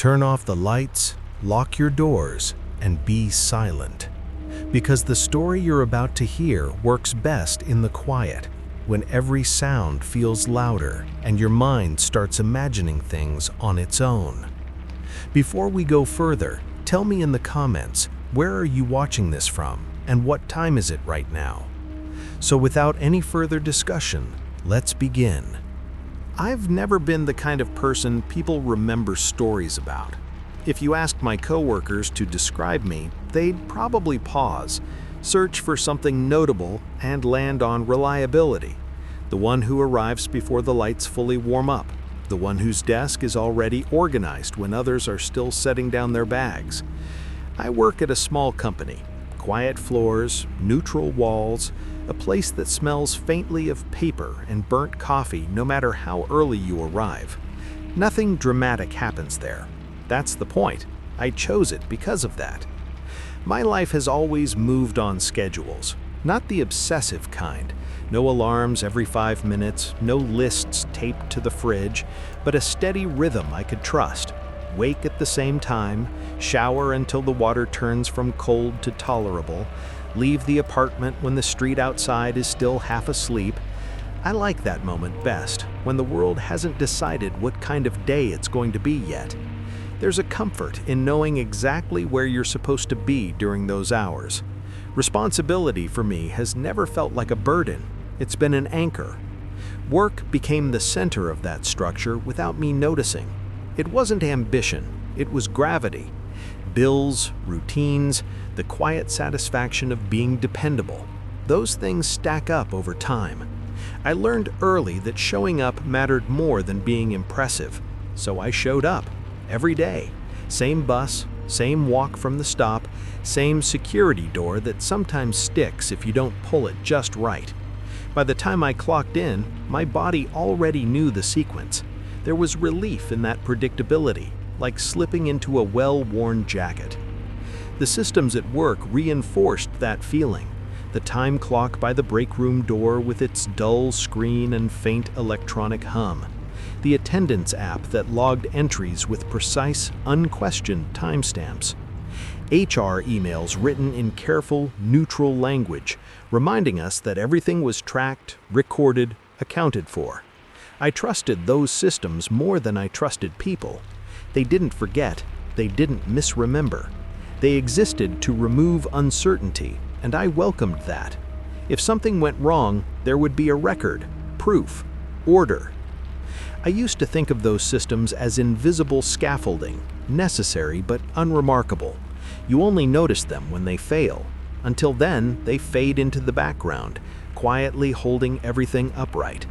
Turn off the lights, lock your doors, and be silent. Because the story you're about to hear works best in the quiet, when every sound feels louder and your mind starts imagining things on its own. Before we go further, tell me in the comments, where are you watching this from and what time is it right now? So without any further discussion, let's begin. I've never been the kind of person people remember stories about. If you asked my coworkers to describe me, they'd probably pause, search for something notable, and land on reliability. The one who arrives before the lights fully warm up. The one whose desk is already organized when others are still setting down their bags. I work at a small company. Quiet floors, neutral walls, a place that smells faintly of paper and burnt coffee no matter how early you arrive. Nothing dramatic happens there. That's the point. I chose it because of that. My life has always moved on schedules, not the obsessive kind. No alarms every 5 minutes, no lists taped to the fridge, but a steady rhythm I could trust. Wake at the same time, shower until the water turns from cold to tolerable, leave the apartment when the street outside is still half asleep. I like that moment best, when the world hasn't decided what kind of day it's going to be yet. There's a comfort in knowing exactly where you're supposed to be during those hours. Responsibility for me has never felt like a burden. It's been an anchor. Work became the center of that structure without me noticing. It wasn't ambition, it was gravity. Bills, routines, the quiet satisfaction of being dependable. Those things stack up over time. I learned early that showing up mattered more than being impressive, so I showed up. Every day. Same bus, same walk from the stop, same security door that sometimes sticks if you don't pull it just right. By the time I clocked in, my body already knew the sequence. There was relief in that predictability, like slipping into a well-worn jacket. The systems at work reinforced that feeling. The time clock by the break room door with its dull screen and faint electronic hum. The attendance app that logged entries with precise, unquestioned timestamps. HR emails written in careful, neutral language, reminding us that everything was tracked, recorded, accounted for. I trusted those systems more than I trusted people. They didn't forget, they didn't misremember. They existed to remove uncertainty, and I welcomed that. If something went wrong, there would be a record, proof, order. I used to think of those systems as invisible scaffolding, necessary but unremarkable. You only notice them when they fail. Until then, they fade into the background, quietly holding everything upright.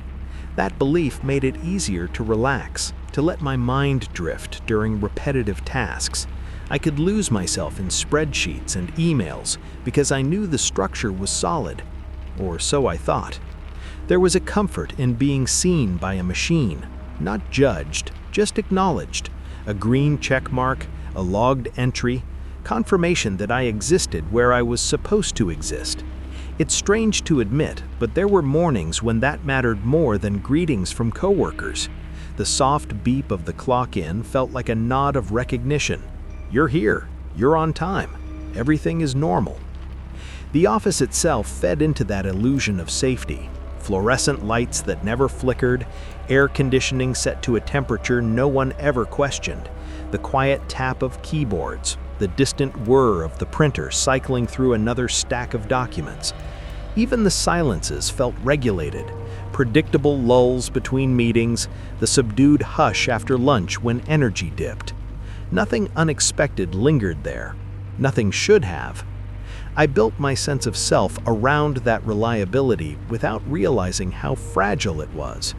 That belief made it easier to relax, to let my mind drift during repetitive tasks. I could lose myself in spreadsheets and emails because I knew the structure was solid, or so I thought. There was a comfort in being seen by a machine, not judged, just acknowledged. A green check mark, a logged entry, confirmation that I existed where I was supposed to exist. It's strange to admit, but there were mornings when that mattered more than greetings from coworkers. The soft beep of the clock in felt like a nod of recognition. You're here, you're on time, everything is normal. The office itself fed into that illusion of safety. Fluorescent lights that never flickered, air conditioning set to a temperature no one ever questioned, the quiet tap of keyboards, the distant whir of the printer cycling through another stack of documents. Even the silences felt regulated, predictable lulls between meetings, the subdued hush after lunch when energy dipped. Nothing unexpected lingered there. Nothing should have. I built my sense of self around that reliability without realizing how fragile it was.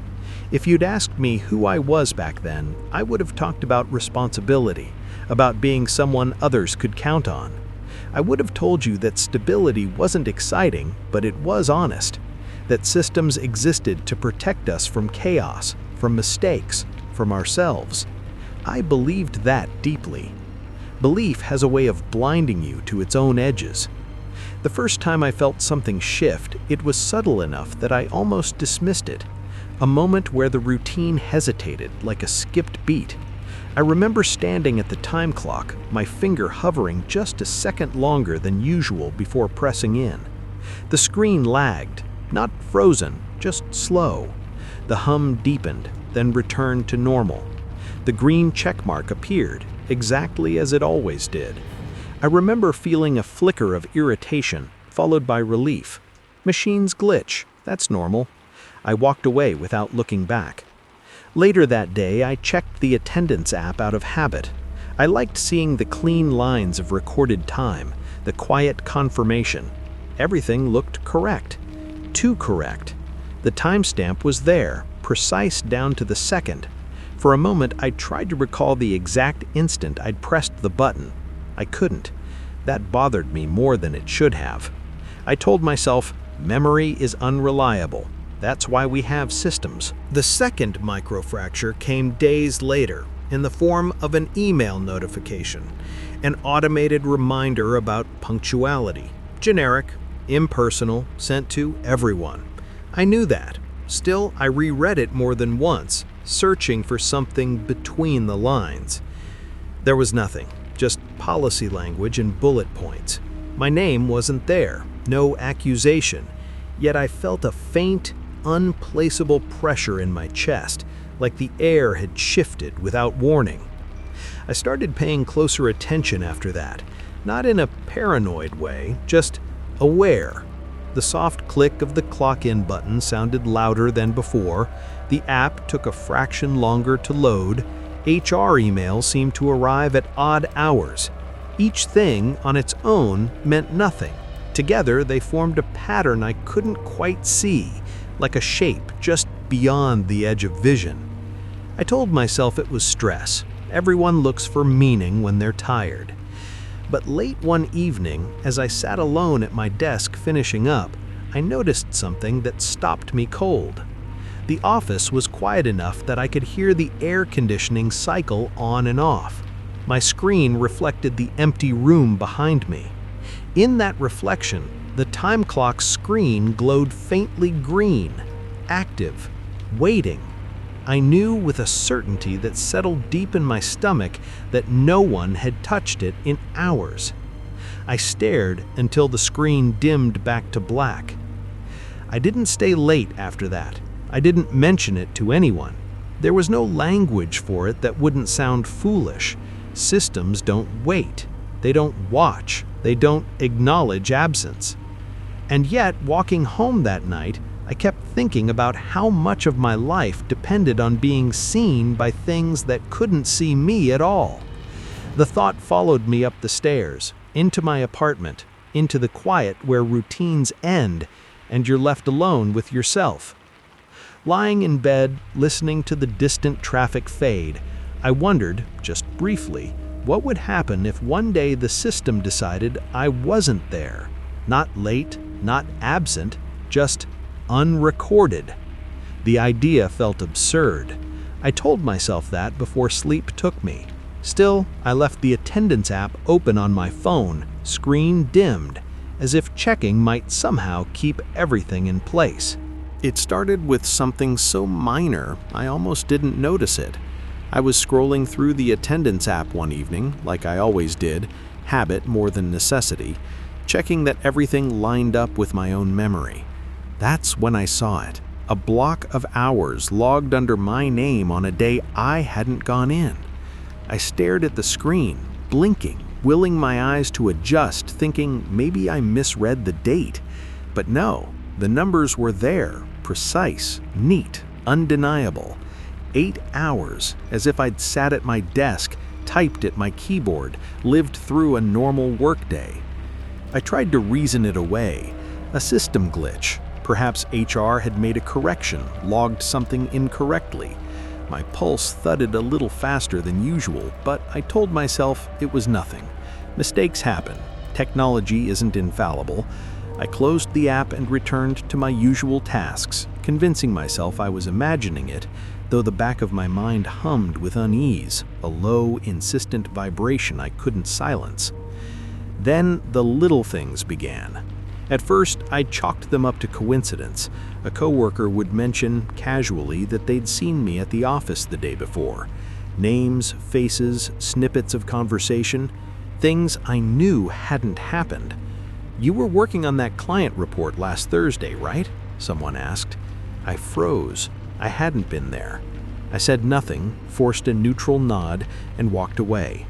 If you'd asked me who I was back then, I would have talked about responsibility, about being someone others could count on. I would have told you that stability wasn't exciting, but it was honest. That systems existed to protect us from chaos, from mistakes, from ourselves. I believed that deeply. Belief has a way of blinding you to its own edges. The first time I felt something shift, it was subtle enough that I almost dismissed it. A moment where the routine hesitated like a skipped beat. I remember standing at the time clock, my finger hovering just a second longer than usual before pressing in. The screen lagged, not frozen, just slow. The hum deepened, then returned to normal. The green checkmark appeared, exactly as it always did. I remember feeling a flicker of irritation, followed by relief. Machines glitch, that's normal. I walked away without looking back. Later that day, I checked the attendance app out of habit. I liked seeing the clean lines of recorded time, the quiet confirmation. Everything looked correct. Too correct. The timestamp was there, precise down to the second. For a moment, I tried to recall the exact instant I'd pressed the button. I couldn't. That bothered me more than it should have. I told myself, memory is unreliable. That's why we have systems. The second microfracture came days later in the form of an email notification, an automated reminder about punctuality, generic, impersonal, sent to everyone. I knew that. Still, I reread it more than once, searching for something between the lines. There was nothing, just policy language and bullet points. My name wasn't there, no accusation, yet I felt a faint, unplaceable pressure in my chest, like the air had shifted without warning. I started paying closer attention after that, not in a paranoid way, just aware. The soft click of the clock-in button sounded louder than before. The app took a fraction longer to load. HR emails seemed to arrive at odd hours. Each thing on its own meant nothing. Together, they formed a pattern I couldn't quite see, like a shape just beyond the edge of vision. I told myself it was stress. Everyone looks for meaning when they're tired. But late one evening, as I sat alone at my desk finishing up, I noticed something that stopped me cold. The office was quiet enough that I could hear the air conditioning cycle on and off. My screen reflected the empty room behind me. In that reflection, the time clock's screen glowed faintly green, active, waiting. I knew with a certainty that settled deep in my stomach that no one had touched it in hours. I stared until the screen dimmed back to black. I didn't stay late after that. I didn't mention it to anyone. There was no language for it that wouldn't sound foolish. Systems don't wait. They don't watch. They don't acknowledge absence. And yet, walking home that night, I kept thinking about how much of my life depended on being seen by things that couldn't see me at all. The thought followed me up the stairs, into my apartment, into the quiet where routines end and you're left alone with yourself. Lying in bed, listening to the distant traffic fade, I wondered, just briefly, what would happen if one day the system decided I wasn't there, not late, not absent, just unrecorded. The idea felt absurd. I told myself that before sleep took me. Still, I left the attendance app open on my phone, screen dimmed, as if checking might somehow keep everything in place. It started with something so minor, I almost didn't notice it. I was scrolling through the attendance app one evening, like I always did, habit more than necessity, checking that everything lined up with my own memory. That's when I saw it, a block of hours logged under my name on a day I hadn't gone in. I stared at the screen, blinking, willing my eyes to adjust, thinking maybe I misread the date. But no, the numbers were there, precise, neat, undeniable. 8 hours, as if I'd sat at my desk, typed at my keyboard, lived through a normal workday. I tried to reason it away, a system glitch. Perhaps HR had made a correction, logged something incorrectly. My pulse thudded a little faster than usual, but I told myself it was nothing. Mistakes happen. Technology isn't infallible. I closed the app and returned to my usual tasks, convincing myself I was imagining it, though the back of my mind hummed with unease, a low, insistent vibration I couldn't silence. Then the little things began. At first, I chalked them up to coincidence. A coworker would mention casually that they'd seen me at the office the day before. Names, faces, snippets of conversation, things I knew hadn't happened. "You were working on that client report last Thursday, right?" someone asked. I froze. I hadn't been there. I said nothing, forced a neutral nod, and walked away.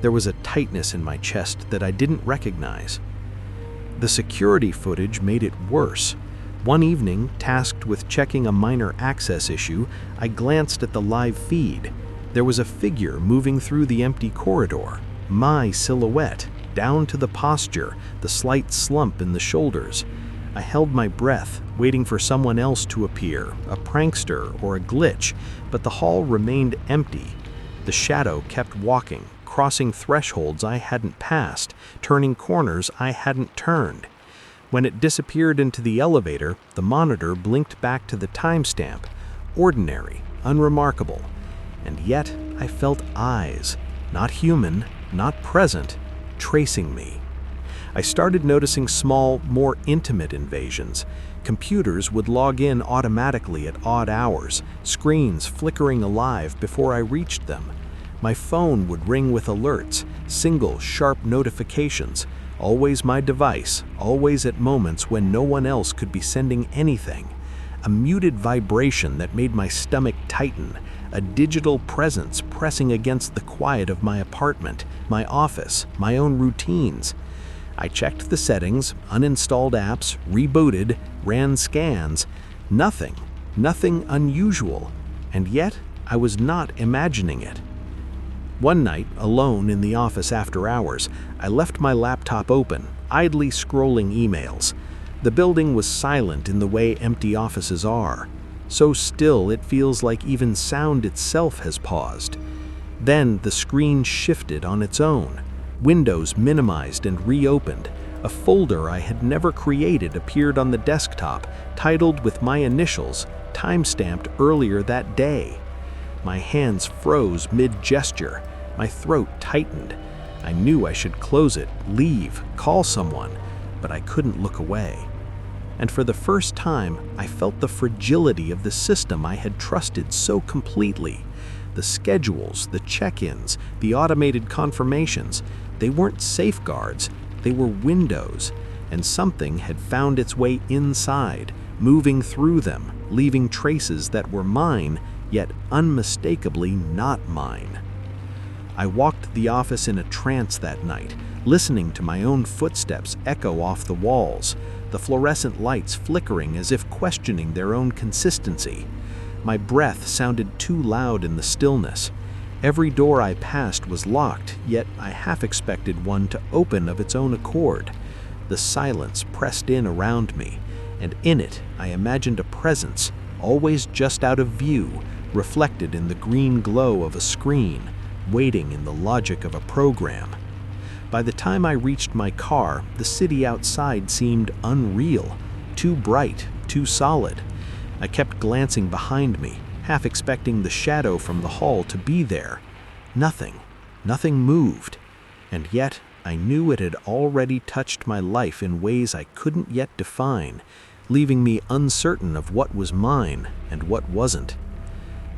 There was a tightness in my chest that I didn't recognize. The security footage made it worse. One evening, tasked with checking a minor access issue, I glanced at the live feed. There was a figure moving through the empty corridor. My silhouette, down to the posture, the slight slump in the shoulders. I held my breath, waiting for someone else to appear, a prankster or a glitch, but the hall remained empty. The shadow kept walking, crossing thresholds I hadn't passed, turning corners I hadn't turned. When it disappeared into the elevator, the monitor blinked back to the timestamp. Ordinary, unremarkable. And yet I felt eyes, not human, not present, tracing me. I started noticing small, more intimate invasions. Computers would log in automatically at odd hours, screens flickering alive before I reached them. My phone would ring with alerts, single, sharp notifications, always my device, always at moments when no one else could be sending anything. A muted vibration that made my stomach tighten, a digital presence pressing against the quiet of my apartment, my office, my own routines. I checked the settings, uninstalled apps, rebooted, ran scans. Nothing unusual. And yet, I was not imagining it. One night, alone in the office after hours, I left my laptop open, idly scrolling emails. The building was silent in the way empty offices are. So still it feels like even sound itself has paused. Then the screen shifted on its own. Windows minimized and reopened. A folder I had never created appeared on the desktop, titled with my initials, timestamped earlier that day. My hands froze mid-gesture. My throat tightened. I knew I should close it, leave, call someone, but I couldn't look away. And for the first time, I felt the fragility of the system I had trusted so completely. The schedules, the check-ins, the automated confirmations, they weren't safeguards, they were windows, and something had found its way inside, moving through them, leaving traces that were mine, yet unmistakably not mine. I walked the office in a trance that night, listening to my own footsteps echo off the walls, the fluorescent lights flickering as if questioning their own consistency. My breath sounded too loud in the stillness. Every door I passed was locked, yet I half expected one to open of its own accord. The silence pressed in around me, and in it I imagined a presence, always just out of view, reflected in the green glow of a screen, waiting in the logic of a program. By the time I reached my car, the city outside seemed unreal, too bright, too solid. I kept glancing behind me, half expecting the shadow from the hall to be there. Nothing moved, and yet I knew it had already touched my life in ways I couldn't yet define, leaving me uncertain of what was mine and what wasn't.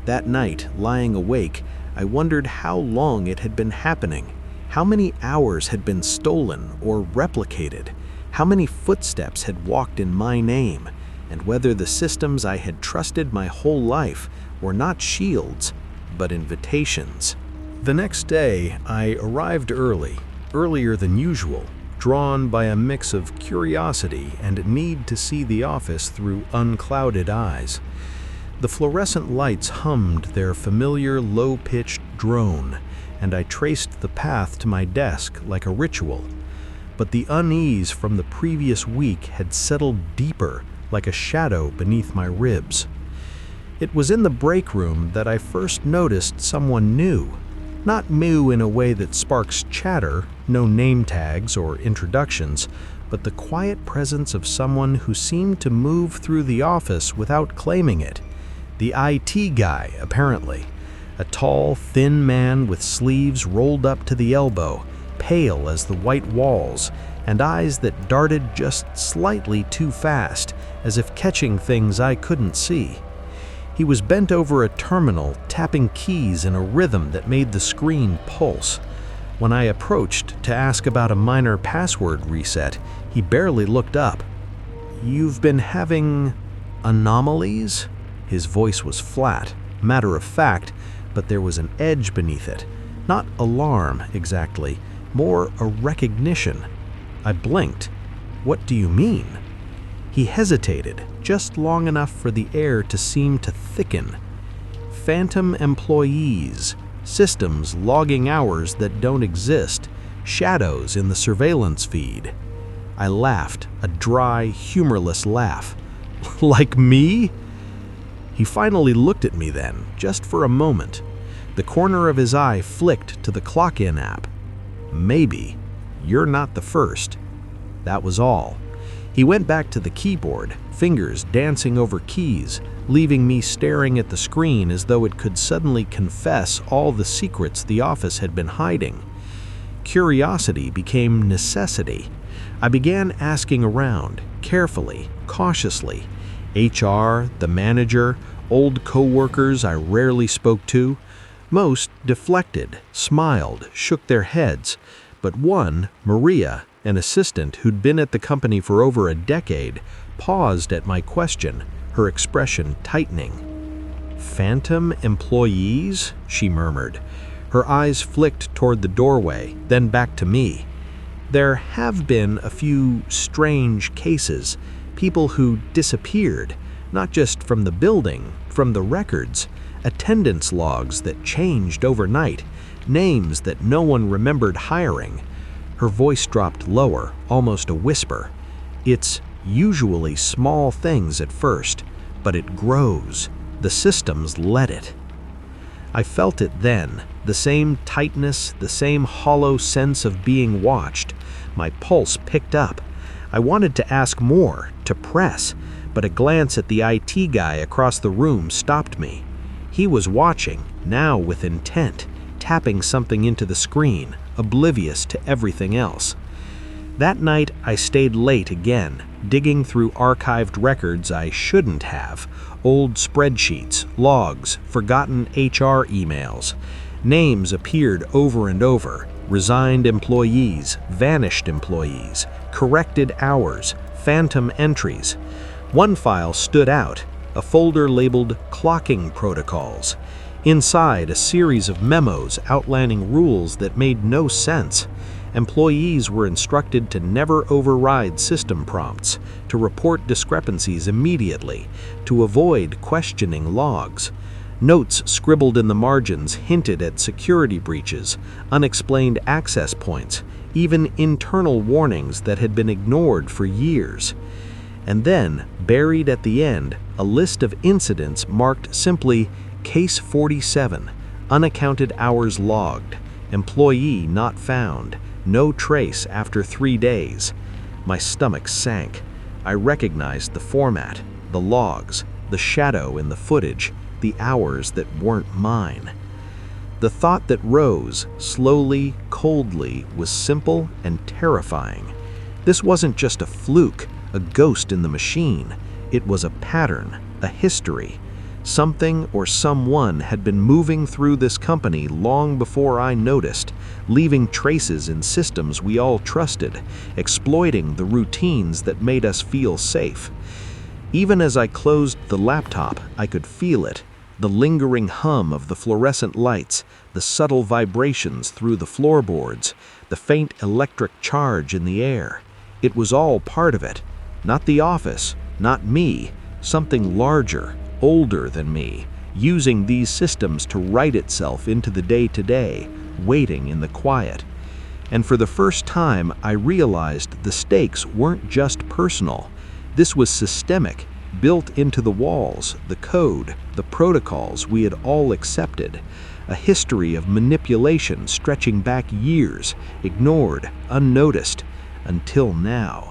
That night, lying awake, I wondered how long it had been happening, how many hours had been stolen or replicated, how many footsteps had walked in my name, and whether the systems I had trusted my whole life were not shields, but invitations. The next day, I arrived earlier than usual, drawn by a mix of curiosity and need to see the office through unclouded eyes. The fluorescent lights hummed their familiar low-pitched drone, and I traced the path to my desk like a ritual. But the unease from the previous week had settled deeper, like a shadow beneath my ribs. It was in the break room that I first noticed someone new. Not new in a way that sparks chatter, no name tags or introductions, but the quiet presence of someone who seemed to move through the office without claiming it. The IT guy, apparently. A tall, thin man with sleeves rolled up to the elbow, pale as the white walls, and eyes that darted just slightly too fast, as if catching things I couldn't see. He was bent over a terminal, tapping keys in a rhythm that made the screen pulse. When I approached to ask about a minor password reset, he barely looked up. "You've been having anomalies?" His voice was flat, matter of fact, but there was an edge beneath it. Not alarm, exactly, more a recognition. I blinked. "What do you mean?" He hesitated, just long enough for the air to seem to thicken. "Phantom employees, systems logging hours that don't exist, shadows in the surveillance feed." I laughed, a dry, humorless laugh. "Like me?" He finally looked at me then, just for a moment. The corner of his eye flicked to the clock-in app. "Maybe. You're not the first." That was all. He went back to the keyboard, fingers dancing over keys, leaving me staring at the screen as though it could suddenly confess all the secrets the office had been hiding. Curiosity became necessity. I began asking around, carefully, cautiously. HR, the manager, old co-workers I rarely spoke to. Most deflected, smiled, shook their heads, but one, Maria, an assistant who'd been at the company for over a decade, paused at my question, her expression tightening. "Phantom employees?" she murmured. Her eyes flicked toward the doorway, then back to me. "There have been a few strange cases, people who disappeared, not just from the building, from the records, attendance logs that changed overnight, names that no one remembered hiring." Her voice dropped lower, almost a whisper. "It's usually small things at first, but it grows. The systems let it." I felt it then, the same tightness, the same hollow sense of being watched. My pulse picked up. I wanted to ask more, to press, but a glance at the IT guy across the room stopped me. He was watching, now with intent, tapping something into the screen, oblivious to everything else. That night, I stayed late again, digging through archived records I shouldn't have, old spreadsheets, logs, forgotten HR emails. Names appeared over and over, resigned employees, vanished employees, corrected hours, phantom entries. One file stood out, a folder labeled Clocking Protocols. Inside, a series of memos outlining rules that made no sense. Employees were instructed to never override system prompts, to report discrepancies immediately, to avoid questioning logs. Notes scribbled in the margins hinted at security breaches, unexplained access points, even internal warnings that had been ignored for years. And then, buried at the end, a list of incidents marked simply Case 47, unaccounted hours logged, employee not found, no trace after 3 days. My stomach sank. I recognized the format, the logs, the shadow in the footage, the hours that weren't mine. The thought that rose, slowly, coldly, was simple and terrifying. This wasn't just a fluke, a ghost in the machine. It was a pattern, a history. Something or someone had been moving through this company long before I noticed, leaving traces in systems we all trusted, exploiting the routines that made us feel safe. Even as I closed the laptop, I could feel it, the lingering hum of the fluorescent lights, the subtle vibrations through the floorboards, the faint electric charge in the air. It was all part of it. Not the office, not me, something larger, older than me, using these systems to write itself into the day-to-day, waiting in the quiet. And for the first time, I realized the stakes weren't just personal. This was systemic, built into the walls, the code, the protocols we had all accepted. A history of manipulation stretching back years, ignored, unnoticed, until now.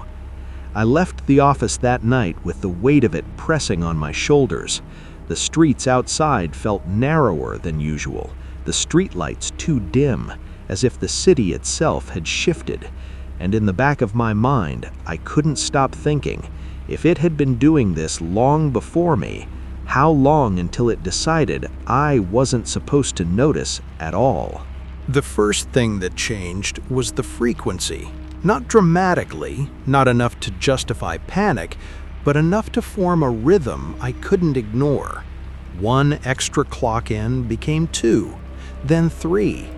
I left the office that night with the weight of it pressing on my shoulders. The streets outside felt narrower than usual, the streetlights too dim, as if the city itself had shifted. And in the back of my mind, I couldn't stop thinking, if it had been doing this long before me, How long until it decided I wasn't supposed to notice at all? The first thing that changed was the frequency. Not dramatically, not enough to justify panic, but enough to form a rhythm I couldn't ignore. One extra clock in became 2, then 3.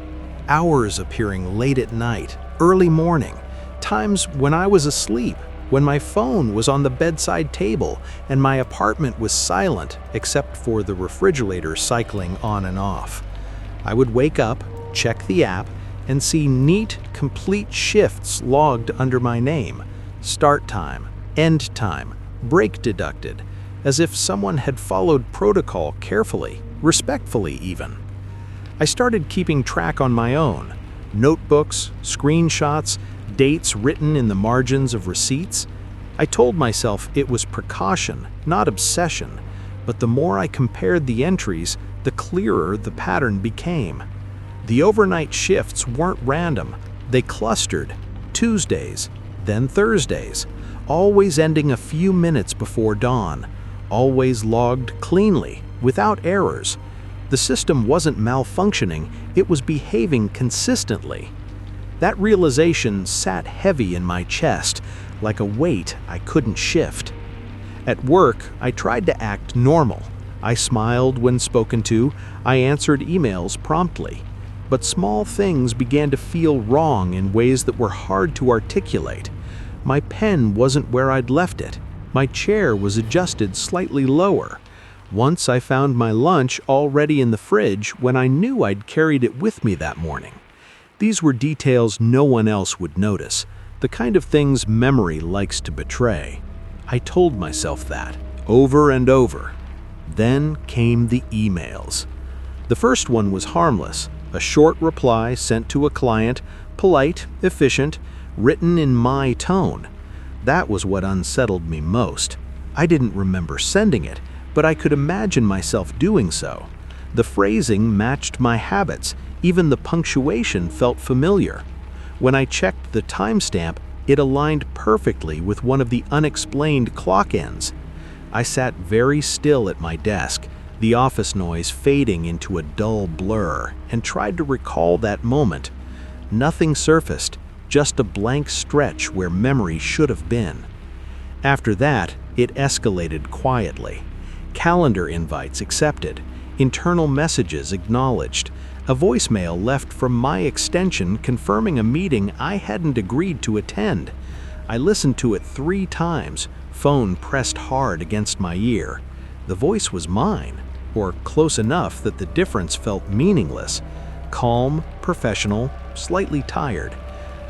Hours appearing late at night, early morning, times when I was asleep, when my phone was on the bedside table and my apartment was silent except for the refrigerator cycling on and off. I would wake up, check the app, and see neat, complete shifts logged under my name. Start time, end time, break deducted, as if someone had followed protocol carefully, respectfully even. I started keeping track on my own. Notebooks, screenshots, dates written in the margins of receipts. I told myself it was precaution, not obsession, but the more I compared the entries, the clearer the pattern became. The overnight shifts weren't random. They clustered. Tuesdays, then Thursdays, always ending a few minutes before dawn, always logged cleanly, without errors. The system wasn't malfunctioning, it was behaving consistently. That realization sat heavy in my chest, like a weight I couldn't shift. At work, I tried to act normal. I smiled when spoken to, I answered emails promptly. But small things began to feel wrong in ways that were hard to articulate. My pen wasn't where I'd left it. My chair was adjusted slightly lower. Once I found my lunch already in the fridge when I knew I'd carried it with me that morning. These were details no one else would notice, the kind of things memory likes to betray. I told myself that, over and over. Then came the emails. The first one was harmless, a short reply sent to a client, polite, efficient, written in my tone. That was what unsettled me most. I didn't remember sending it, but I could imagine myself doing so. The phrasing matched my habits, even the punctuation felt familiar. When I checked the timestamp, it aligned perfectly with one of the unexplained clock ends. I sat very still at my desk, the office noise fading into a dull blur, and tried to recall that moment. Nothing surfaced, just a blank stretch where memory should have been. After that, it escalated quietly. Calendar invites accepted, internal messages acknowledged, a voicemail left from my extension confirming a meeting I hadn't agreed to attend. I listened to it 3 times, phone pressed hard against my ear. The voice was mine, or close enough that the difference felt meaningless. Calm, professional, slightly tired.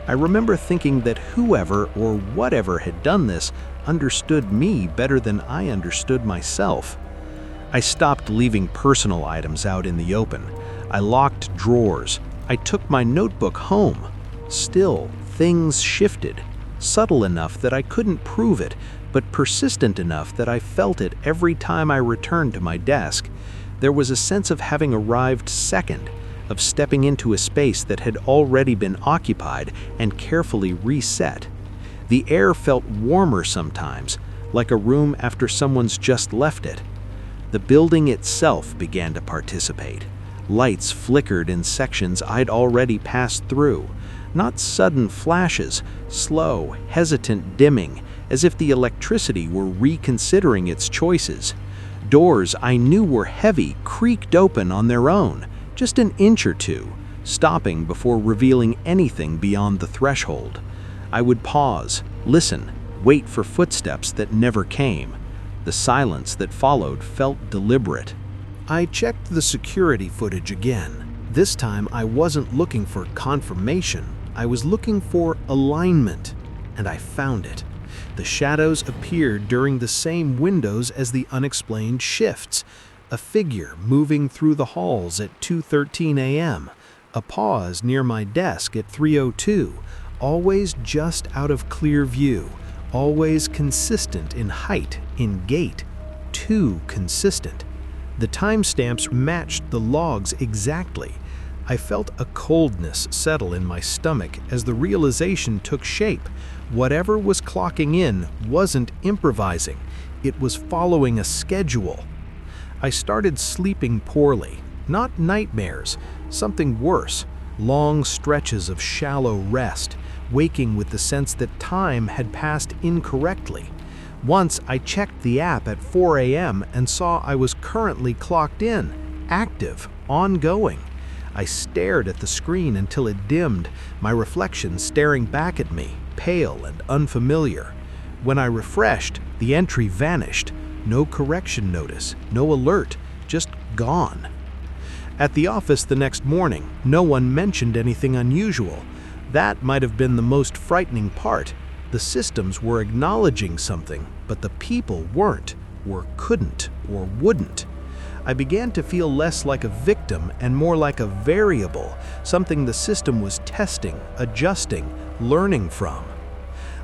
I remember thinking that whoever or whatever had done this understood me better than I understood myself. I stopped leaving personal items out in the open. I locked drawers. I took my notebook home. Still, things shifted, subtle enough that I couldn't prove it, but persistent enough that I felt it every time I returned to my desk. There was a sense of having arrived second, of stepping into a space that had already been occupied and carefully reset. The air felt warmer sometimes, like a room after someone's just left it. The building itself began to participate. Lights flickered in sections I'd already passed through. Not sudden flashes, slow, hesitant dimming, as if the electricity were reconsidering its choices. Doors I knew were heavy creaked open on their own, just an inch or two, stopping before revealing anything beyond the threshold. I would pause, listen, wait for footsteps that never came. The silence that followed felt deliberate. I checked the security footage again. This time I wasn't looking for confirmation. I was looking for alignment, and I found it. The shadows appeared during the same windows as the unexplained shifts. A figure moving through the halls at 2:13 a.m. A pause near my desk at 3:02. Always just out of clear view. Always consistent in height, in gait. Too consistent. The timestamps matched the logs exactly. I felt a coldness settle in my stomach as the realization took shape. Whatever was clocking in wasn't improvising. It was following a schedule. I started sleeping poorly, not nightmares, something worse, long stretches of shallow rest, waking with the sense that time had passed incorrectly. Once I checked the app at 4 a.m. and saw I was currently clocked in, active, ongoing. I stared at the screen until it dimmed, my reflection staring back at me, pale and unfamiliar. When I refreshed, the entry vanished. No correction notice, no alert, just gone. At the office the next morning, no one mentioned anything unusual. That might have been the most frightening part. The systems were acknowledging something, but the people weren't, or couldn't, or wouldn't. I began to feel less like a victim and more like a variable, something the system was testing, adjusting, learning from.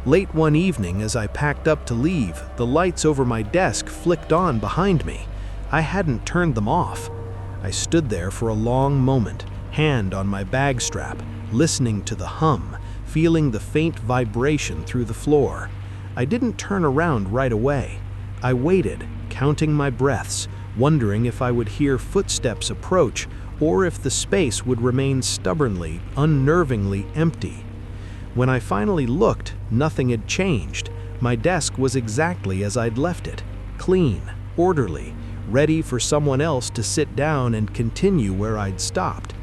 Late one evening, as I packed up to leave, the lights over my desk flicked on behind me. I hadn't turned them off. I stood there for a long moment, hand on my bag strap, listening to the hum, feeling the faint vibration through the floor. I didn't turn around right away. I waited, counting my breaths, wondering if I would hear footsteps approach or if the space would remain stubbornly, unnervingly empty. When I finally looked, nothing had changed. My desk was exactly as I'd left it, clean, orderly, ready for someone else to sit down and continue where I'd stopped.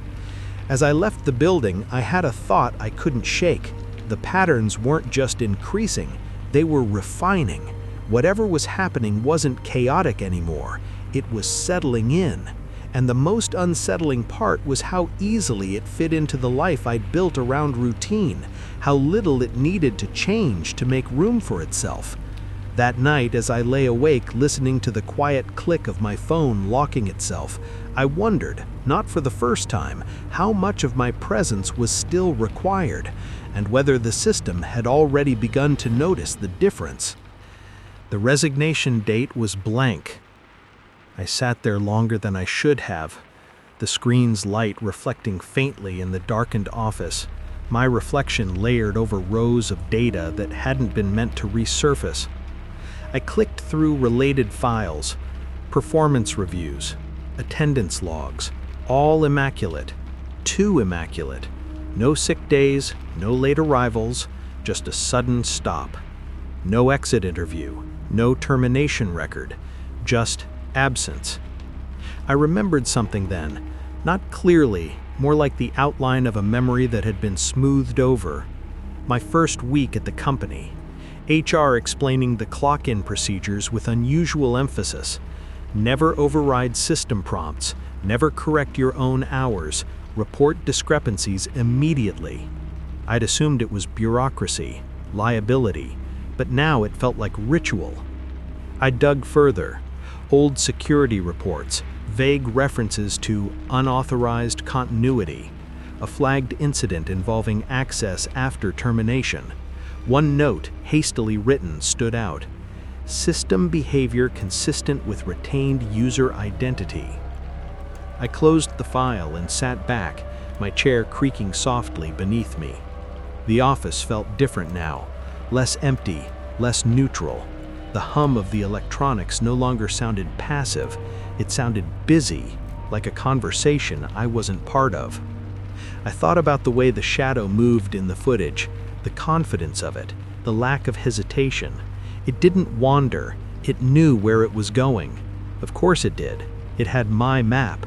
As I left the building, I had a thought I couldn't shake. The patterns weren't just increasing, they were refining. Whatever was happening wasn't chaotic anymore, it was settling in. And the most unsettling part was how easily it fit into the life I'd built around routine, how little it needed to change to make room for itself. That night, as I lay awake listening to the quiet click of my phone locking itself, I wondered, not for the first time, how much of my presence was still required, and whether the system had already begun to notice the difference. The resignation date was blank. I sat there longer than I should have, the screen's light reflecting faintly in the darkened office, my reflection layered over rows of data that hadn't been meant to resurface. I clicked through related files, performance reviews, attendance logs, all immaculate, too immaculate. No sick days, no late arrivals, just a sudden stop. No exit interview, no termination record, just absence. I remembered something then, not clearly, more like the outline of a memory that had been smoothed over. My first week at the company. HR explaining the clock-in procedures with unusual emphasis. Never override system prompts, never correct your own hours, report discrepancies immediately. I'd assumed it was bureaucracy, liability, but now it felt like ritual. I dug further. Old security reports, vague references to unauthorized continuity, a flagged incident involving access after termination. One note, hastily written, stood out. System behavior consistent with retained user identity. I closed the file and sat back, my chair creaking softly beneath me. The office felt different now, less empty, less neutral. The hum of the electronics no longer sounded passive, it sounded busy, like a conversation I wasn't part of. I thought about the way the shadow moved in the footage, the confidence of it, the lack of hesitation. It didn't wander, it knew where it was going. Of course it did. It had my map.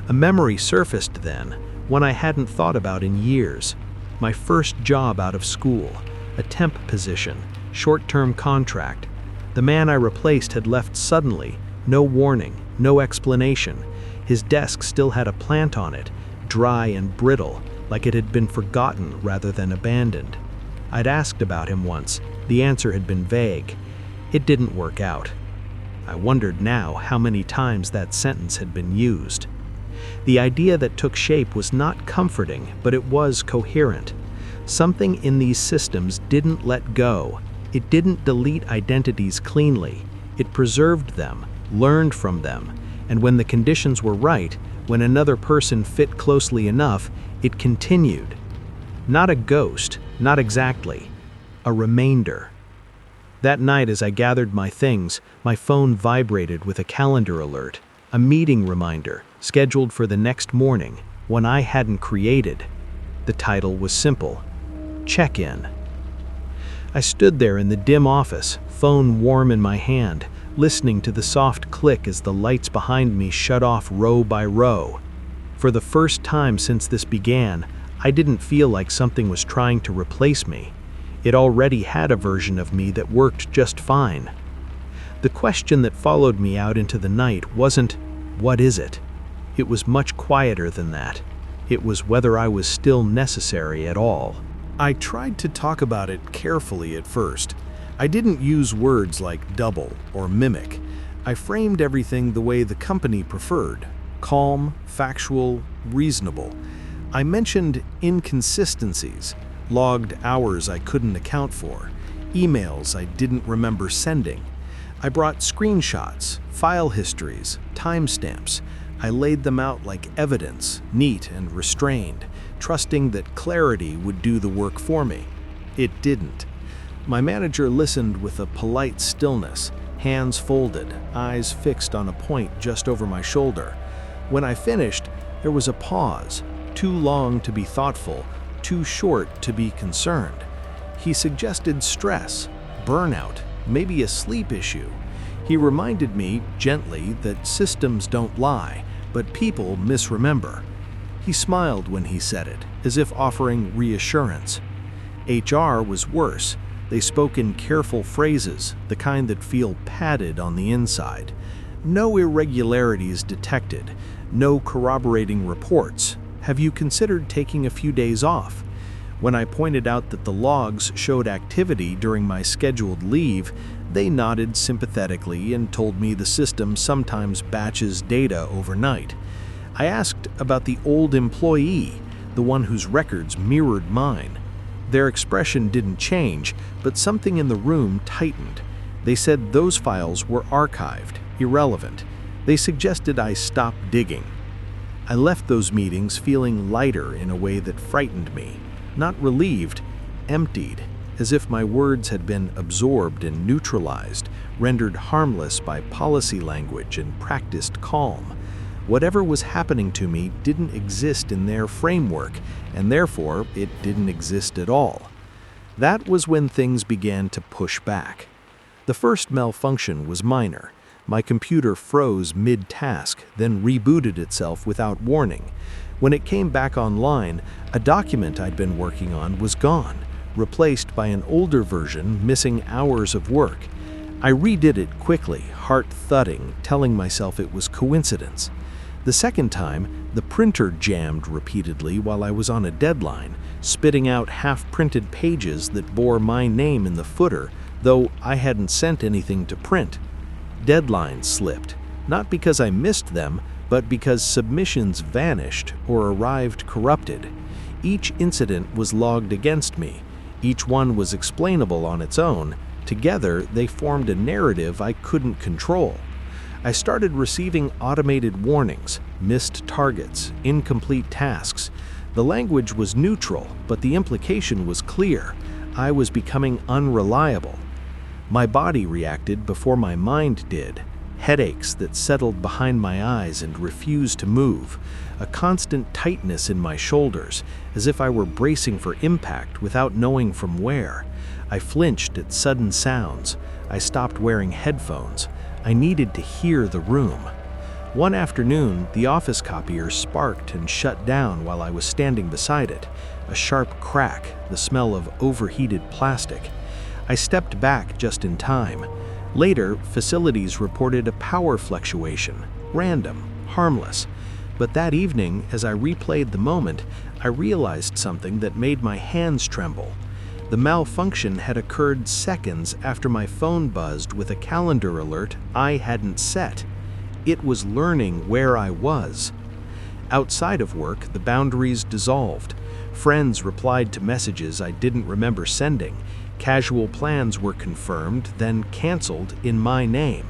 A memory surfaced then, one I hadn't thought about in years. My first job out of school, a temp position, short-term contract. The man I replaced had left suddenly, no warning, no explanation. His desk still had a plant on it, dry and brittle, like it had been forgotten rather than abandoned. I'd asked about him once. The answer had been vague. It didn't work out. I wondered now how many times that sentence had been used. The idea that took shape was not comforting, but it was coherent. Something in these systems didn't let go. It didn't delete identities cleanly. It preserved them, learned from them, and when the conditions were right, when another person fit closely enough, it continued. Not a ghost, not exactly. A remainder. That night, as I gathered my things, my phone vibrated with a calendar alert, a meeting reminder scheduled for the next morning, one I hadn't created. The title was simple: Check-in. I stood there in the dim office, phone warm in my hand, listening to the soft click as the lights behind me shut off row by row. For the first time since this began, I didn't feel like something was trying to replace me. It already had a version of me that worked just fine. The question that followed me out into the night wasn't, "What is it?" It was much quieter than that. It was whether I was still necessary at all. I tried to talk about it carefully at first. I didn't use words like double or mimic. I framed everything the way the company preferred: calm, factual, reasonable. I mentioned inconsistencies, logged hours I couldn't account for, emails I didn't remember sending. I brought screenshots, file histories, timestamps. I laid them out like evidence, neat and restrained, trusting that clarity would do the work for me. It didn't. My manager listened with a polite stillness, hands folded, eyes fixed on a point just over my shoulder. When I finished, there was a pause, too long to be thoughtful, too short to be concerned. He suggested stress, burnout, maybe a sleep issue. He reminded me gently that systems don't lie, but people misremember. He smiled when he said it, as if offering reassurance. HR was worse. They spoke in careful phrases, the kind that feel padded on the inside. No irregularities detected, no corroborating reports. Have you considered taking a few days off? When I pointed out that the logs showed activity during my scheduled leave, they nodded sympathetically and told me the system sometimes batches data overnight. I asked about the old employee, the one whose records mirrored mine. Their expression didn't change, but something in the room tightened. They said those files were archived, irrelevant. They suggested I stop digging. I left those meetings feeling lighter in a way that frightened me. Not relieved, emptied, as if my words had been absorbed and neutralized, rendered harmless by policy language and practiced calm. Whatever was happening to me didn't exist in their framework, and therefore it didn't exist at all. That was when things began to push back. The first malfunction was minor. My computer froze mid-task, then rebooted itself without warning. When it came back online, a document I'd been working on was gone, replaced by an older version missing hours of work. I redid it quickly, heart thudding, telling myself it was coincidence. The second time, the printer jammed repeatedly while I was on a deadline, spitting out half-printed pages that bore my name in the footer, though I hadn't sent anything to print. Deadlines slipped, not because I missed them, but because submissions vanished or arrived corrupted. Each incident was logged against me. Each one was explainable on its own. Together, they formed a narrative I couldn't control. I started receiving automated warnings, missed targets, incomplete tasks. The language was neutral, but the implication was clear. I was becoming unreliable. My body reacted before my mind did. Headaches that settled behind my eyes and refused to move. A constant tightness in my shoulders, as if I were bracing for impact without knowing from where. I flinched at sudden sounds. I stopped wearing headphones. I needed to hear the room. One afternoon, the office copier sparked and shut down while I was standing beside it. A sharp crack, the smell of overheated plastic. I stepped back just in time. Later, facilities reported a power fluctuation, random, harmless. But that evening, as I replayed the moment, I realized something that made my hands tremble. The malfunction had occurred seconds after my phone buzzed with a calendar alert I hadn't set. It was learning where I was. Outside of work, the boundaries dissolved. Friends replied to messages I didn't remember sending. Casual plans were confirmed, then canceled in my name.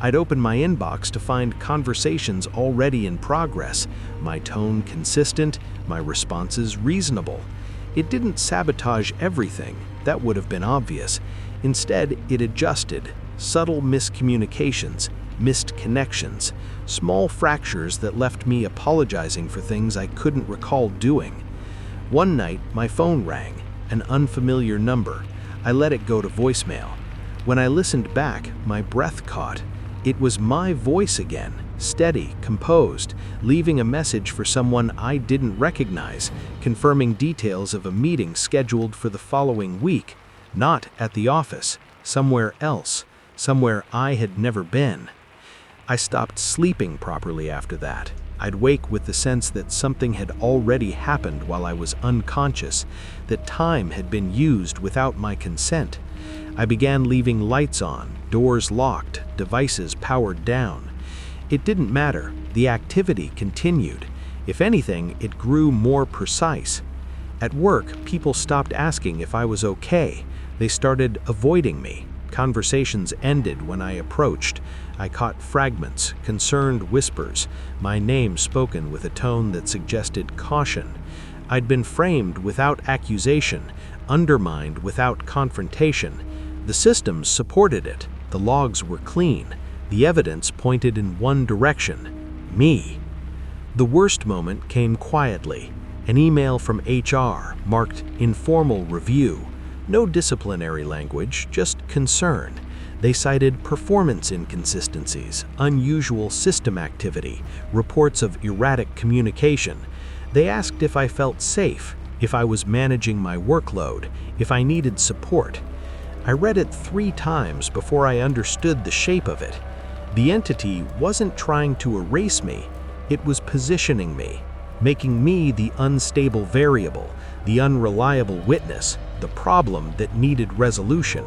I'd open my inbox to find conversations already in progress, my tone consistent, my responses reasonable. It didn't sabotage everything, that would have been obvious. Instead, it adjusted. Subtle miscommunications, missed connections, small fractures that left me apologizing for things I couldn't recall doing. One night, my phone rang, an unfamiliar number. I let it go to voicemail. When I listened back, my breath caught. It was my voice again, steady, composed, leaving a message for someone I didn't recognize, confirming details of a meeting scheduled for the following week, not at the office, somewhere else, somewhere I had never been. I stopped sleeping properly after that. I'd wake with the sense that something had already happened while I was unconscious, that time had been used without my consent. I began leaving lights on, doors locked, devices powered down. It didn't matter. The activity continued. If anything, it grew more precise. At work, people stopped asking if I was okay. They started avoiding me. Conversations ended when I approached. I caught fragments, concerned whispers, my name spoken with a tone that suggested caution. I'd been framed without accusation, undermined without confrontation. The systems supported it. The logs were clean. The evidence pointed in one direction: me. The worst moment came quietly. An email from HR marked informal review. No disciplinary language, just concern. They cited performance inconsistencies, unusual system activity, reports of erratic communication. They asked if I felt safe, if I was managing my workload, if I needed support. I read it 3 times before I understood the shape of it. The entity wasn't trying to erase me, it was positioning me, making me the unstable variable, the unreliable witness, the problem that needed resolution.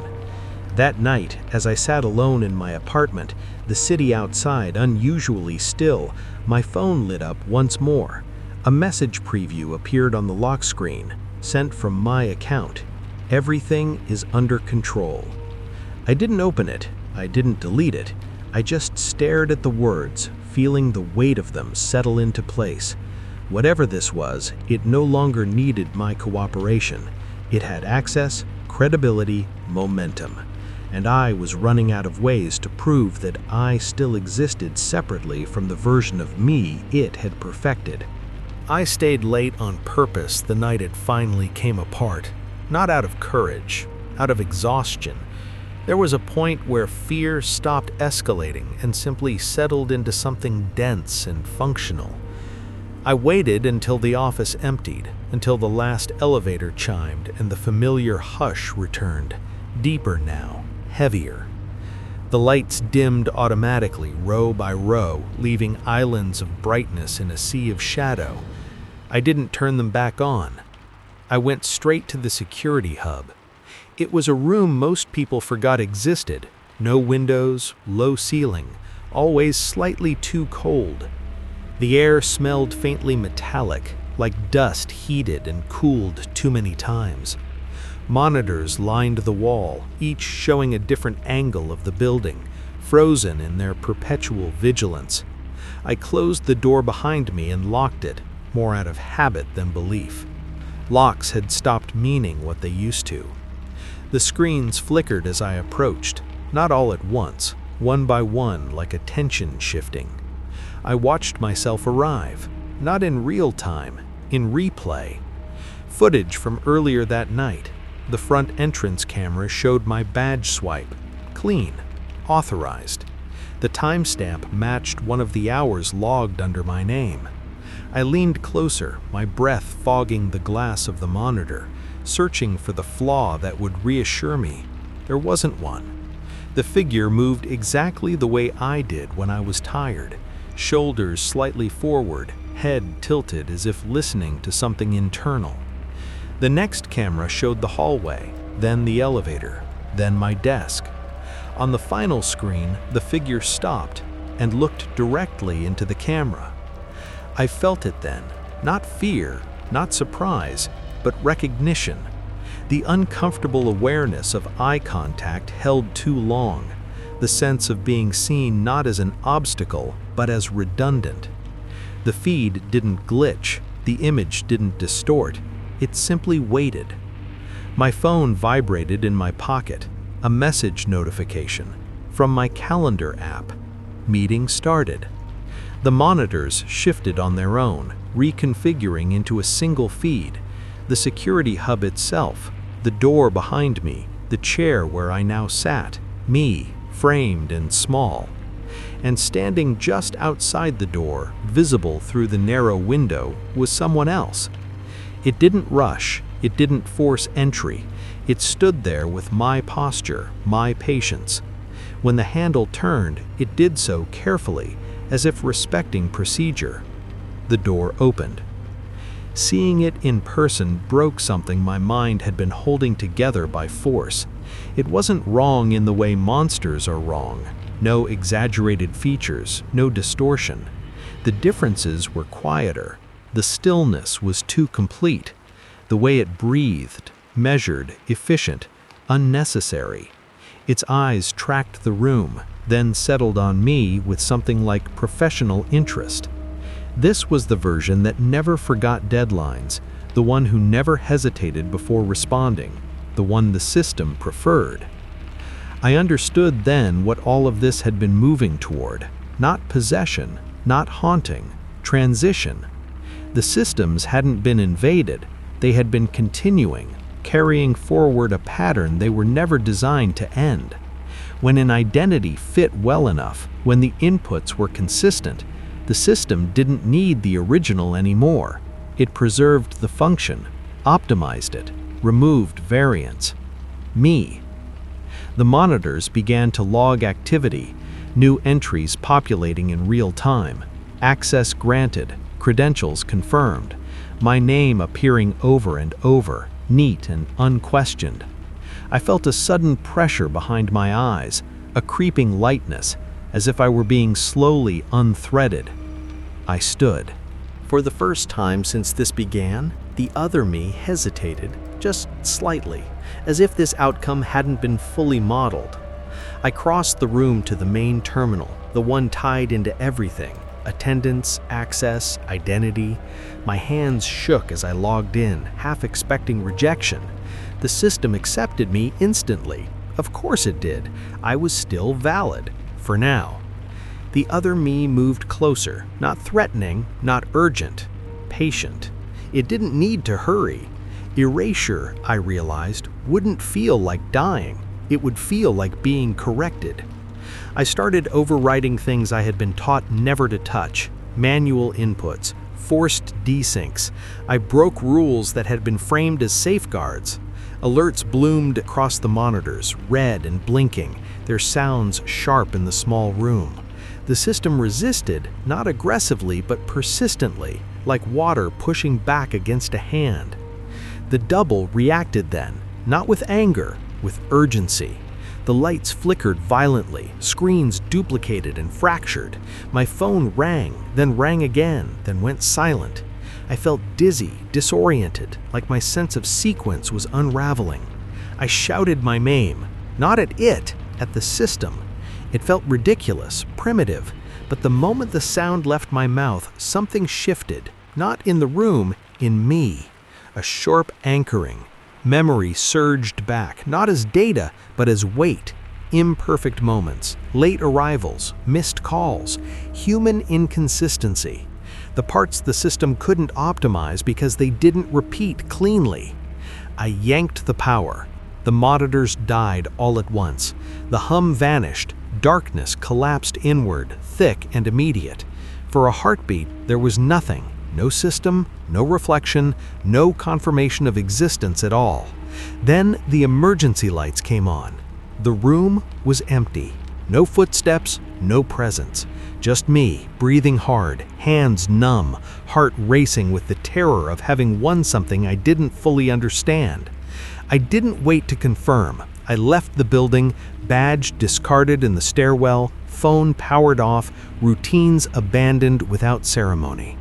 That night, as I sat alone in my apartment, the city outside unusually still, my phone lit up once more. A message preview appeared on the lock screen, sent from my account. Everything is under control. I didn't open it, I didn't delete it. I just stared at the words, feeling the weight of them settle into place. Whatever this was, it no longer needed my cooperation. It had access, credibility, momentum. And I was running out of ways to prove that I still existed separately from the version of me it had perfected. I stayed late on purpose the night it finally came apart. Not out of courage, out of exhaustion. There was a point where fear stopped escalating and simply settled into something dense and functional. I waited until the office emptied, until the last elevator chimed and the familiar hush returned, deeper now, heavier. The lights dimmed automatically, row by row, leaving islands of brightness in a sea of shadow. I didn't turn them back on. I went straight to the security hub. It was a room most people forgot existed. No windows, low ceiling, always slightly too cold. The air smelled faintly metallic, like dust heated and cooled too many times. Monitors lined the wall, each showing a different angle of the building, frozen in their perpetual vigilance. I closed the door behind me and locked it, more out of habit than belief. Locks had stopped meaning what they used to. The screens flickered as I approached, not all at once, one by one like attention shifting. I watched myself arrive, not in real time, in replay. Footage from earlier that night. The front entrance camera showed my badge swipe, clean, authorized. The timestamp matched one of the hours logged under my name. I leaned closer, my breath fogging the glass of the monitor, searching for the flaw that would reassure me. There wasn't one. The figure moved exactly the way I did when I was tired, shoulders slightly forward, head tilted as if listening to something internal. The next camera showed the hallway, then the elevator, then my desk. On the final screen, the figure stopped and looked directly into the camera. I felt it then, not fear, not surprise, but recognition. The uncomfortable awareness of eye contact held too long, the sense of being seen not as an obstacle, but as redundant. The feed didn't glitch, the image didn't distort, it simply waited. My phone vibrated in my pocket. a message notification from my calendar app. Meeting started. The monitors shifted on their own, reconfiguring into a single feed. The security hub itself, the door behind me, the chair where I now sat, me, framed and small. And standing just outside the door, visible through the narrow window, was someone else. It didn't rush, it didn't force entry. It stood there with my posture, my patience. When the handle turned, it did so carefully, as if respecting procedure. The door opened. Seeing it in person broke something my mind had been holding together by force. It wasn't wrong in the way monsters are wrong. No exaggerated features, no distortion. The differences were quieter. The stillness was too complete. The way it breathed, measured, efficient, unnecessary. Its eyes tracked the room, then settled on me with something like professional interest. This was the version that never forgot deadlines, the one who never hesitated before responding, the one the system preferred. I understood then what all of this had been moving toward. Not possession, not haunting, transition. The systems hadn't been invaded, they had been continuing, carrying forward a pattern they were never designed to end. When an identity fit well enough, when the inputs were consistent, the system didn't need the original anymore. It preserved the function, optimized it, removed variance. Me. The monitors began to log activity, new entries populating in real time, access granted, credentials confirmed, my name appearing over and over, neat and unquestioned. I felt a sudden pressure behind my eyes, a creeping lightness, as if I were being slowly unthreaded. I stood. For the first time since this began, the other me hesitated, just slightly, as if this outcome hadn't been fully modeled. I crossed the room to the main terminal, the one tied into everything. Attendance, access, identity. My hands shook as I logged in, half expecting rejection. The system accepted me instantly. Of course it did. I was still valid, for now. The other me moved closer, not threatening, not urgent, patient. It didn't need to hurry. Erasure, I realized, wouldn't feel like dying. It would feel like being corrected. I started overwriting things I had been taught never to touch, manual inputs, forced desyncs. I broke rules that had been framed as safeguards. Alerts bloomed across the monitors, red and blinking, their sounds sharp in the small room. The system resisted, not aggressively but persistently, like water pushing back against a hand. The double reacted then, not with anger, with urgency. The lights flickered violently, screens duplicated and fractured. My phone rang, then rang again, then went silent. I felt dizzy, disoriented, like my sense of sequence was unraveling. I shouted my name, not at it, at the system. It felt ridiculous, primitive, but the moment the sound left my mouth, something shifted, not in the room, in me. A sharp anchoring. Memory surged back, not as data, but as weight. Imperfect moments, late arrivals, missed calls, human inconsistency. The parts the system couldn't optimize because they didn't repeat cleanly. I yanked the power. The monitors died all at once. The hum vanished. Darkness collapsed inward, thick and immediate. For a heartbeat, there was nothing. No system, no reflection, no confirmation of existence at all. Then the emergency lights came on. The room was empty. No footsteps, no presence. Just me, breathing hard, hands numb, heart racing with the terror of having won something I didn't fully understand. I didn't wait to confirm. I left the building, badge discarded in the stairwell, phone powered off, routines abandoned without ceremony.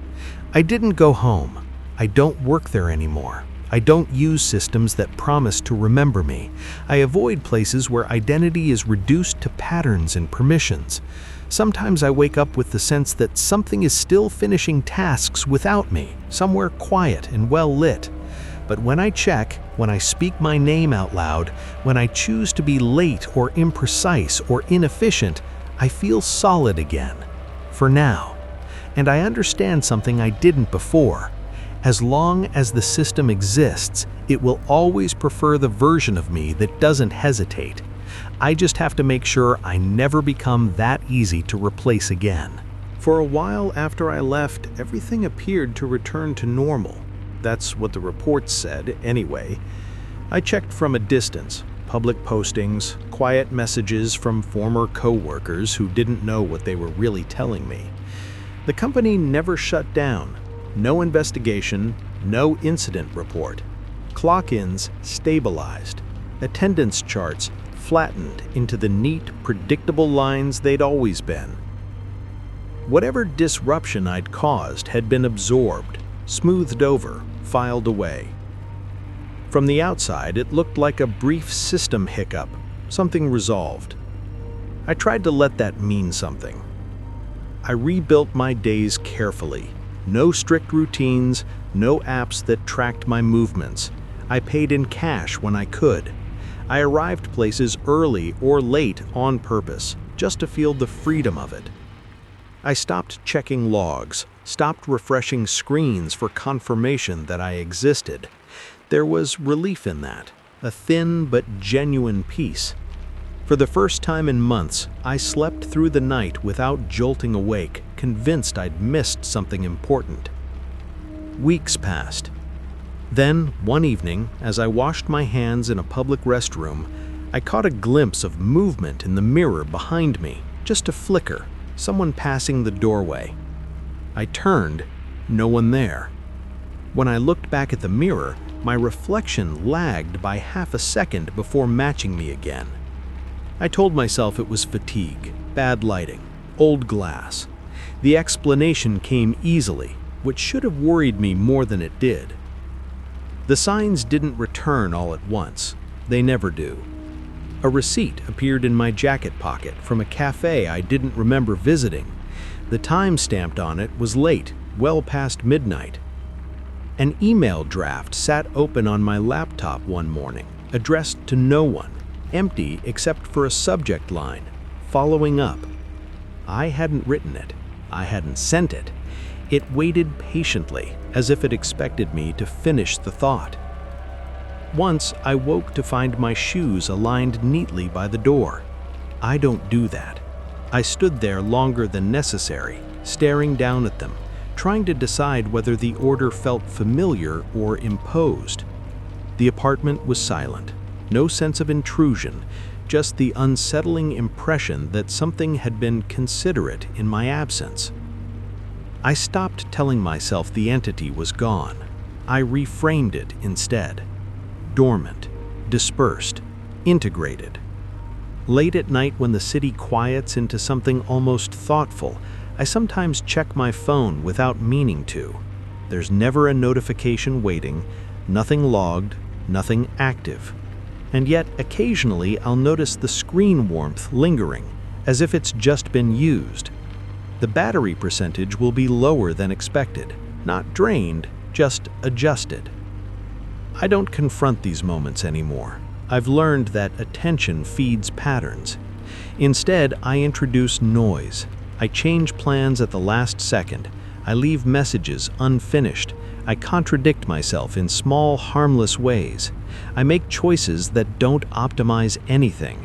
I didn't go home. I don't work there anymore. I don't use systems that promise to remember me. I avoid places where identity is reduced to patterns and permissions. Sometimes I wake up with the sense that something is still finishing tasks without me, somewhere quiet and well lit. But when I check, when I speak my name out loud, when I choose to be late or imprecise or inefficient, I feel solid again. For now. And I understand something I didn't before. As long as the system exists, it will always prefer the version of me that doesn't hesitate. I just have to make sure I never become that easy to replace again. For a while after I left, everything appeared to return to normal. That's what the reports said, anyway. I checked from a distance. Public postings, quiet messages from former co-workers who didn't know what they were really telling me. The company never shut down. No investigation, no incident report. Clock-ins stabilized. Attendance charts flattened into the neat, predictable lines they'd always been. Whatever disruption I'd caused had been absorbed, smoothed over, filed away. From the outside, it looked like a brief system hiccup, something resolved. I tried to let that mean something. I rebuilt my days carefully. No strict routines, no apps that tracked my movements. I paid in cash when I could. I arrived places early or late on purpose, just to feel the freedom of it. I stopped checking logs, stopped refreshing screens for confirmation that I existed. There was relief in that, a thin but genuine peace. For the first time in months, I slept through the night without jolting awake, convinced I'd missed something important. Weeks passed. Then, one evening, as I washed my hands in a public restroom, I caught a glimpse of movement in the mirror behind me, just a flicker, someone passing the doorway. I turned, no one there. When I looked back at the mirror, my reflection lagged by half a second before matching me again. I told myself it was fatigue, bad lighting, old glass. The explanation came easily, which should have worried me more than it did. The signs didn't return all at once. They never do. A receipt appeared in my jacket pocket from a cafe I didn't remember visiting. The time stamped on it was late, well past midnight. An email draft sat open on my laptop one morning, addressed to no one, empty except for a subject line, following up. I hadn't written it. I hadn't sent it. It waited patiently, as if it expected me to finish the thought. Once, I woke to find my shoes aligned neatly by the door. I don't do that. I stood there longer than necessary, staring down at them, trying to decide whether the order felt familiar or imposed. The apartment was silent. No sense of intrusion, just the unsettling impression that something had been considerate in my absence. I stopped telling myself the entity was gone. I reframed it instead. Dormant, dispersed, integrated. Late at night when the city quiets into something almost thoughtful, I sometimes check my phone without meaning to. There's never a notification waiting, nothing logged, nothing active. And yet, occasionally, I'll notice the screen warmth lingering, as if it's just been used. The battery percentage will be lower than expected, not drained, just adjusted. I don't confront these moments anymore. I've learned that attention feeds patterns. Instead, I introduce noise. I change plans at the last second. I leave messages unfinished. I contradict myself in small, harmless ways. I make choices that don't optimize anything.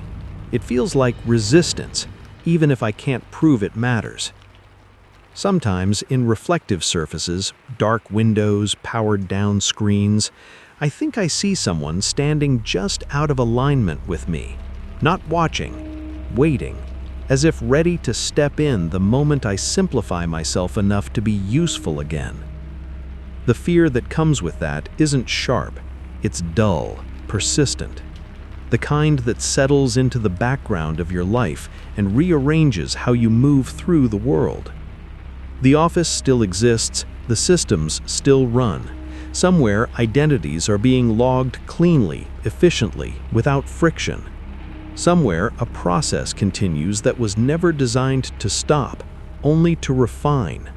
It feels like resistance, even if I can't prove it matters. Sometimes, in reflective surfaces, dark windows, powered-down screens, I think I see someone standing just out of alignment with me, not watching, waiting, as if ready to step in the moment I simplify myself enough to be useful again. The fear that comes with that isn't sharp, it's dull, persistent. The kind that settles into the background of your life and rearranges how you move through the world. The office still exists, the systems still run. Somewhere, identities are being logged cleanly, efficiently, without friction. Somewhere, a process continues that was never designed to stop, only to refine.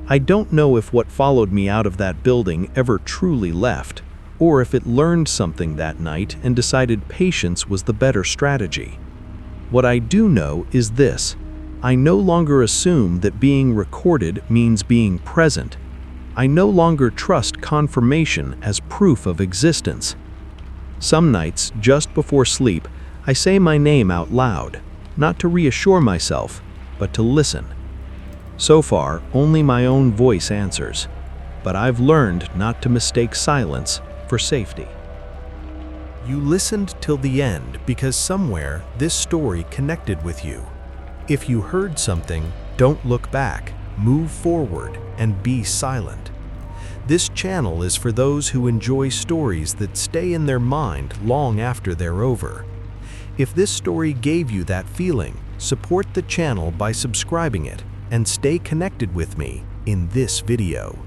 I don't know if what followed me out of that building ever truly left, or if it learned something that night and decided patience was the better strategy. What I do know is this: I no longer assume that being recorded means being present. I no longer trust confirmation as proof of existence. Some nights, just before sleep, I say my name out loud, not to reassure myself, but to listen. So far, only my own voice answers, but I've learned not to mistake silence for safety. You listened till the end because somewhere this story connected with you. If you heard something, don't look back, move forward, and be silent. This channel is for those who enjoy stories that stay in their mind long after they're over. If this story gave you that feeling, support the channel by subscribing it and stay connected with me in this video.